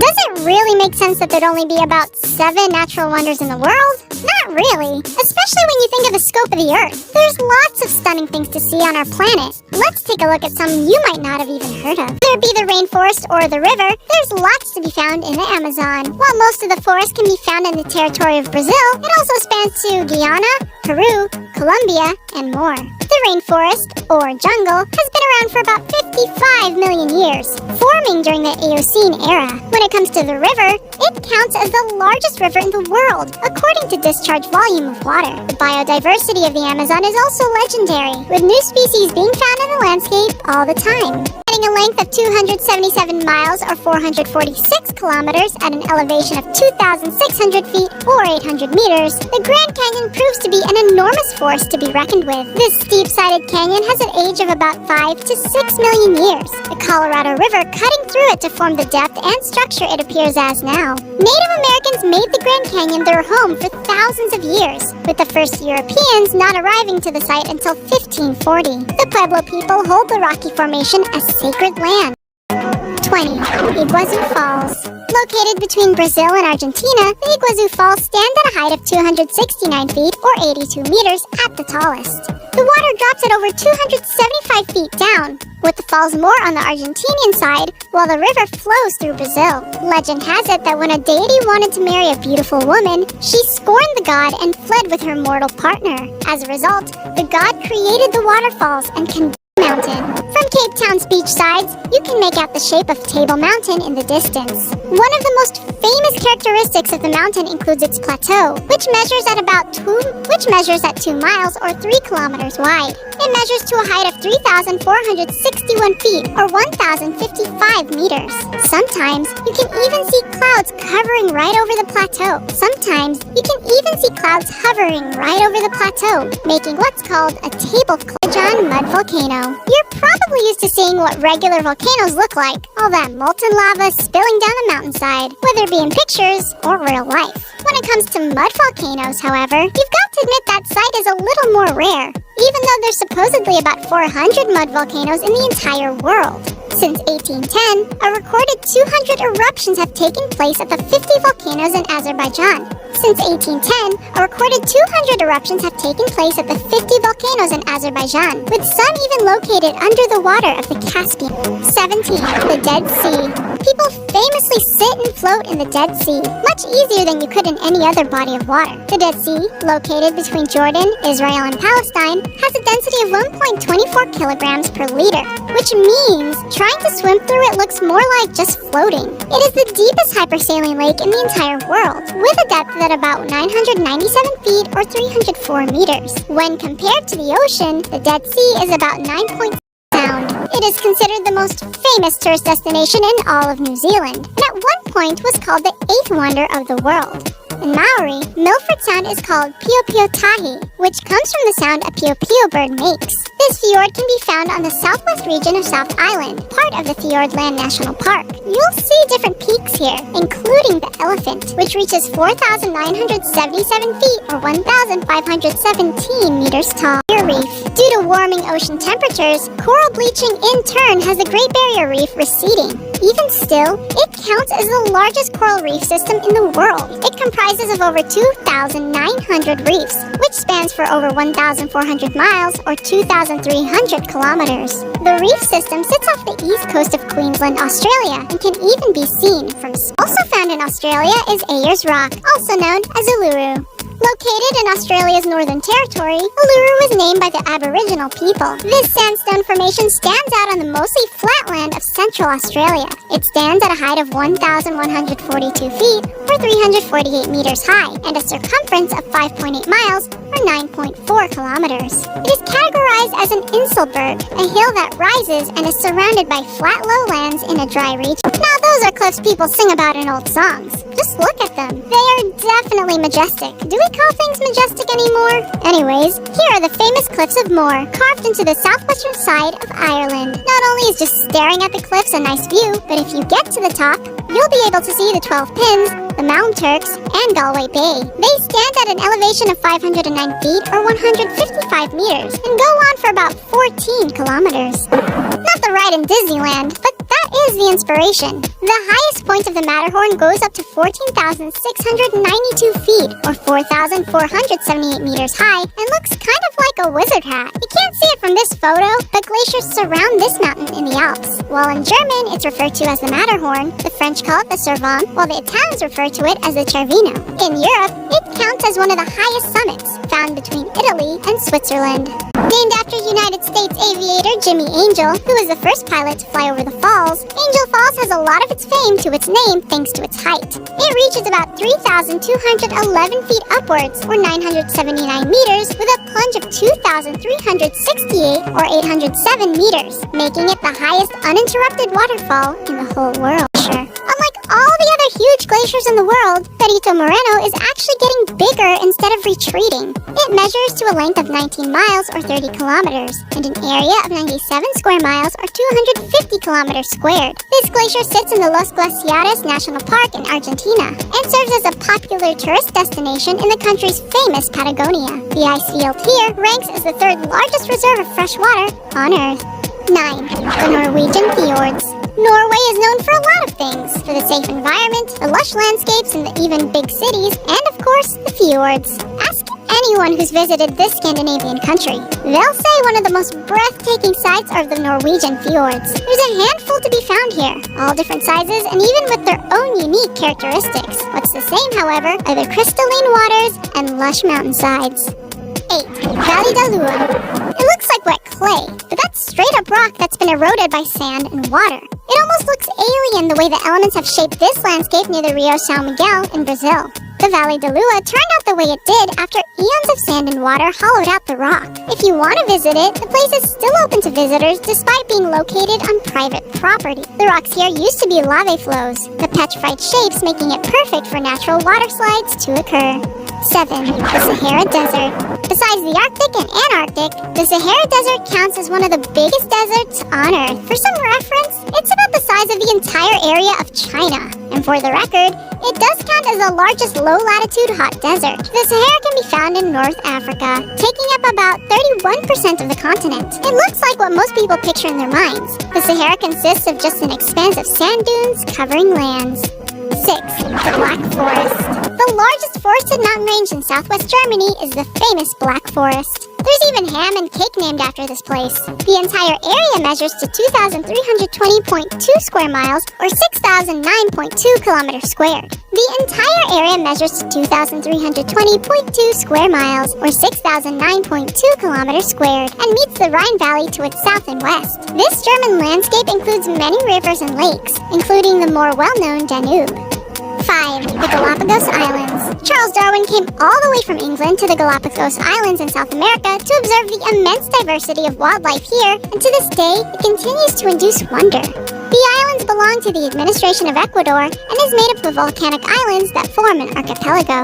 Does it really make sense that there'd only be about 7 natural wonders in the world? Not really, especially when you think of the scope of the Earth. There's lots of stunning things to see on our planet. Let's take a look at some you might not have even heard of. Whether it be the rainforest or the river, there's lots to be found in the Amazon. While most of the forest can be found in the territory of Brazil, it also spans to Guyana, Peru, Colombia, and more. The rainforest, or jungle, has been around for about 55 million years, forming during the Eocene era. When it comes to the river, it counts as the largest river in the world, according to discharge volume of water. The biodiversity of the Amazon is also legendary, with new species being found in the landscape all the time. Having a length of 277 miles or 446 kilometers at an elevation of 2,600 feet or 800 meters, the Grand Canyon proves to be an enormous force to be reckoned with. This steep-sided canyon has an age of about 5 to 6 million years, the Colorado River cutting through it to form the depth and structure it appears as now. Native Americans made the Grand Canyon their home for thousands of years, with the first Europeans not arriving to the site until 1540. The Pueblo people hold the Rocky Formation as sacred land. 20. Iguazu Falls. Located between Brazil and Argentina, the Iguazu Falls stand at a height of 269 feet or 82 meters at the tallest. The water drops at over 275 feet down, with the falls more on the Argentinian side, while the river flows through Brazil. Legend has it that when a deity wanted to marry a beautiful woman, she scorned the god and fled with her mortal partner. As a result, the god created the waterfalls and condemned the mountain. From Cape Town's beach sides, you can make out the shape of Table Mountain in the distance. One of the most famous characteristics of the mountain includes its plateau, which measures at 2 miles or 3 kilometers wide. It measures to a height of 3,461 feet or 1,055 meters. Sometimes you can even see clouds hovering right over the plateau. Making what's called a table Kilimanjaro mud volcano. You're probably used to seeing what regular volcanoes look like, all that molten lava spilling down the mountainside, whether it be in pictures or real life. When it comes to mud volcanoes, however, you've got to admit that sight is a little more rare, even though there's supposedly about 400 mud volcanoes in the entire world. Since 1810, a recorded 200 eruptions have taken place at the 50 volcanoes in Azerbaijan. Since 1810, a recorded 200 eruptions have taken place at the 50 volcanoes in Azerbaijan, with some even located under the water of the Caspian. 17. The Dead Sea. People famously sit and float in the Dead Sea, much easier than you could in any other body of water. The Dead Sea, located between Jordan, Israel, and Palestine, has a density of 1.24 kilograms per liter, which means trying to swim through it looks more like just floating. It is the deepest hypersaline lake in the entire world, with a depth at about 997 feet or 304 meters. When compared to the ocean, the Dead Sea is about 9.6 sound. It is considered the most famous tourist destination in all of New Zealand, and at one point was called the 8th wonder of the world. In Maori, Milford Sound is called Pio Pio Tahi, which comes from the sound a Pio Pio bird makes. This fjord can be found on the southwest region of South Island, part of the Fiordland National Park. You'll see different peaks here, including the Elephant, which reaches 4,977 feet or 1,517 meters tall. Barrier Reef. Due to warming ocean temperatures, coral bleaching in turn has the Great Barrier Reef receding. Even still, it counts as the largest coral reef system in the world. It comprises of over 2,900 reefs, which spans for over 1,400 miles or 2,300 kilometers. The reef system sits off the east coast of Queensland, Australia, and can even be seen from space. Also found in Australia is Ayers Rock, also known as Uluru. Located in Australia's Northern Territory, Uluru was named by the Aboriginal people. This sandstone formation stands out on the mostly flat land of Central Australia. It stands at a height of 1,142 feet, or 348 meters high, and a circumference of 5.8 miles, or 9.4 kilometers. It is categorized as an Inselberg, a hill that rises and is surrounded by flat lowlands in a dry region. Now those are cliffs people sing about in old songs. Just look at them. They are definitely majestic. Do we call things majestic anymore? Anyways, here are the famous Cliffs of Moher, carved into the southwestern side of Ireland. Not only is just staring at the cliffs a nice view, but if you get to the top, you'll be able to see the 12 Pins, the Mountain Turks, and Galway Bay. They stand at an elevation of 509 feet or 155 meters and go on for about 14 kilometers. Not the ride in Disneyland, but that is the inspiration. The highest point of the Matterhorn goes up to 14,692 feet, or 4,478 meters high, and looks kind of like a wizard hat. You can't see it from this photo, but glaciers surround this mountain in the Alps. While in German it's referred to as the Matterhorn, the French call it the Cervin, while the Italians refer to it as the Cervino. In Europe, it counts as one of the highest summits, found between Italy and Switzerland. Named after United States aviator Jimmy Angel, who was the first pilot to fly over the falls, Angel Falls has a lot of its fame to its name thanks to its height. It reaches about 3,211 feet upwards, or 979 meters, with a plunge of 2,368, or 807 meters, making it the highest uninterrupted waterfall in the whole world. Unlike all the other huge glaciers in the world, Perito Moreno is actually getting bigger instead of retreating. It measures to a length of 19 miles or 30 kilometers and an area of 97 square miles or 250 kilometers squared. This glacier sits in the Los Glaciares National Park in Argentina and serves as a popular tourist destination in the country's famous Patagonia. The ice field here ranks as the third largest reserve of fresh water on Earth. 9. The Norwegian Fjords. Norway is known for a lot of things, for the safe environment, the lush landscapes, and the even big cities, and of course, the fjords. Ask anyone who's visited this Scandinavian country. They'll say one of the most breathtaking sights are the Norwegian fjords. There's a handful to be found here, all different sizes and even with their own unique characteristics. What's the same, however, are the crystalline waters and lush mountainsides. 8. Valley d'Alua. It looks like wet clay, but that's straight up rock that's been eroded by sand and water. It almost looks alien the way the elements have shaped this landscape near the Rio São Miguel in Brazil. The Valley d'Alua turned out the way it did after eons of sand and water hollowed out the rock. If you want to visit it, the place is still open to visitors despite being located on private property. The rocks here used to be lava flows, the petrified shapes making it perfect for natural water slides to occur. 7. The Sahara Desert. Besides the Arctic and Antarctic, the Sahara Desert counts as one of the biggest deserts on Earth. For some reference, it's about the size of the entire area of China. And for the record, it does count as the largest low-latitude hot desert. The Sahara can be found in North Africa, taking up about 31% of the continent. It looks like what most people picture in their minds. The Sahara consists of just an expanse of sand dunes covering lands. 6. The Black Forest. The largest forested mountain range in southwest Germany is the famous Black Forest. There's even ham and cake named after this place. The entire area measures to 2,320.2 square miles, or 6,009.2 kilometers squared. The entire area measures to 2,320.2 square miles, or 6,009.2 kilometers squared, and meets the Rhine Valley to its south and west. This German landscape includes many rivers and lakes, including the more well-known Danube. 5. The Galapagos Islands. Charles Darwin came all the way from England to the Galapagos Islands in South America to observe the immense diversity of wildlife here, and to this day, it continues to induce wonder. The islands belong to the administration of Ecuador and is made up of volcanic islands that form an archipelago.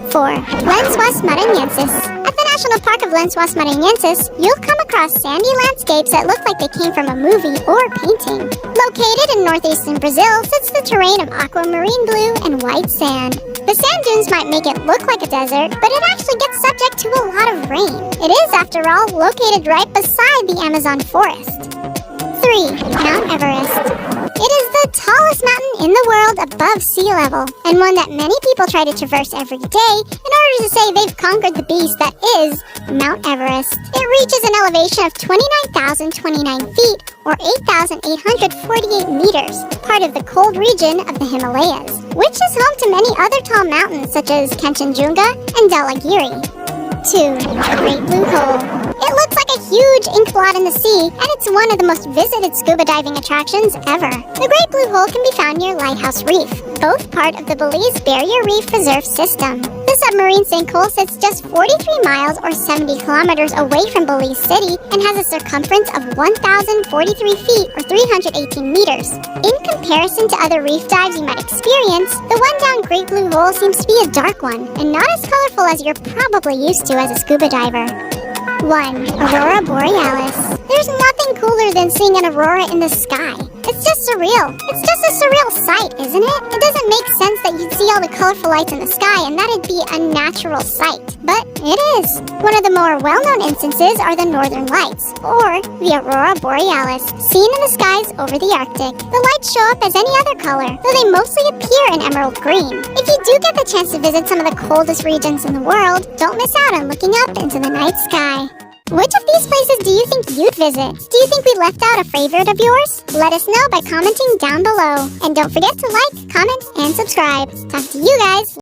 4. Lençóis Maranhenses. At the National Park of Lençóis Maranhenses, you'll come across sandy landscapes that look like they came from a movie or painting. Located in northeastern Brazil sits the terrain of aquamarine blue and white sand. The sand dunes might make it look like a desert, but it actually gets subject to a lot of rain. It is, after all, located right beside the Amazon forest. 3. Mount Everest. It is the tallest mountain in the world above sea level, and one that many people try to traverse every day in order to say they've conquered the beast that is Mount Everest. It reaches an elevation of 29,029 feet, or 8,848 meters, part of the cold region of the Himalayas, which is home to many other tall mountains such as Kanchenjunga and Dhaulagiri. 2. The Great Blue Hole. It looks like a huge ink blot in the sea, and it's one of the most visited scuba diving attractions ever. The Great Blue Hole can be found near Lighthouse Reef, both part of the Belize Barrier Reef Reserve System. The submarine sinkhole sits just 43 miles or 70 kilometers away from Belize City and has a circumference of 1,043 feet or 318 meters. In comparison to other reef dives you might experience, the one down Great Blue Hole seems to be a dark one and not as colorful as you're probably used to as a scuba diver. 1. Aurora Borealis. There's nothing cooler than seeing an aurora in the sky. It's just surreal. It's just a surreal sight, isn't it? It doesn't make sense that you'd see all the colorful lights in the sky and that'd be a natural sight. But it is. One of the more well-known instances are the Northern Lights, or the Aurora Borealis, seen in the skies over the Arctic. The lights show up as any other color, though they mostly appear in emerald green. If you do get the chance to visit some of the coldest regions in the world, don't miss out on looking up into the night sky. Which of these places do you think you'd visit? Do you think we left out a favorite of yours? Let us know by commenting down below. And don't forget to like, comment, and subscribe. Talk to you guys